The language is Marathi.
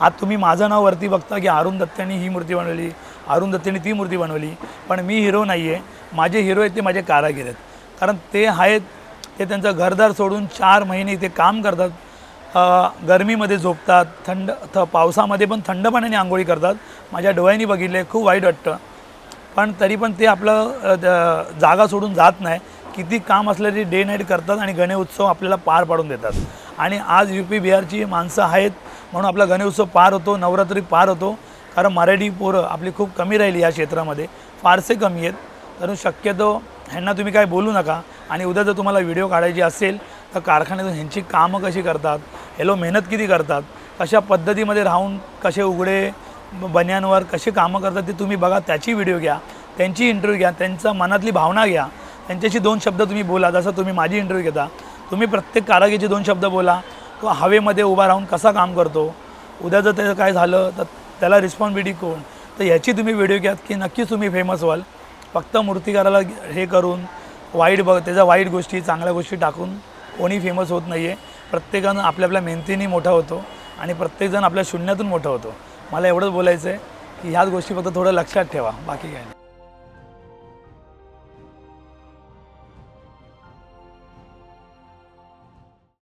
आज तुम्ही माझं नाव वरती बघता की अरुण दत्तेंनी ही मूर्ती बनवली, अरुण दत्तेंनी ती मूर्ती बनवली, पण मी हिरो नाही आहे. माझे हिरो आहेत ते माझे कारागीर आहेत. कारण ते आहेत, ते त्यांचं घरदार सोडून 4 महिने इथे काम करतात. गरमीमध्ये झोपतात, पावसामध्ये पण थंड पाण्याने आंघोळी करतात. माझ्या डोळ्यांनी बघितले, खूप वाईट वाटतं. पण तरी पण ते आपलं जागा सोडून जात नाही. किती काम असलं तरी डे नाईट करतात आणि गणेश उत्सव आपल्याला पार पाडून देतात. आणि आज UP बिहारची माणसं आहेत म्हणून आपला गणेश उत्सव पार होतो, नवरात्री पार होतो. कारण मराठी पोरं आपली खूप कमी राहिली या क्षेत्रामध्ये, फारसे कमी आहेत. तर शक्यतो ह्यांना तुम्ही काय बोलू नका. आणि उद्या जर तुम्हाला व्हिडिओ काढायची असेल तर कारखान्यातून ह्यांची कामं कशी करतात, हे लोक मेहनत किती करतात, कशा पद्धतीमध्ये राहून कसे उघडे बन्यांवर कसे कामं करतात ते तुम्ही बघा. त्याची व्हिडिओ घ्या, त्यांची इंटरव्ह्यू घ्या, त्यांचा मनातली भावना घ्या, त्यांच्याशी 2 शब्द तुम्ही बोला. जसं तुम्ही माझी इंटरव्ह्यू घेता, तुम्ही प्रत्येक कारागीरचे 2 शब्द बोला. तो हवेमध्ये उभा राहून कसा काम करतो, उद्या जर त्याचं काय झालं तर त्याला रिस्पॉन्सिबिलिटी कोण, तर ह्याची तुम्ही व्हिडिओ घ्या की नक्कीच तुम्ही फेमस व्हाल. फक्त मूर्तिकाराला हे करून त्याच्या वाईट गोष्टी चांगल्या गोष्टी टाकून कोणी फेमस होत नाही आहे. प्रत्येकानं आपल्या मेहनतीने मोठा होतो आणि प्रत्येकजण आपल्या शून्यातून मोठा होतो. मला एवढंच बोलायचं आहे की ह्याच गोष्टी फक्त थोडं लक्षात ठेवा, बाकी काय नाही.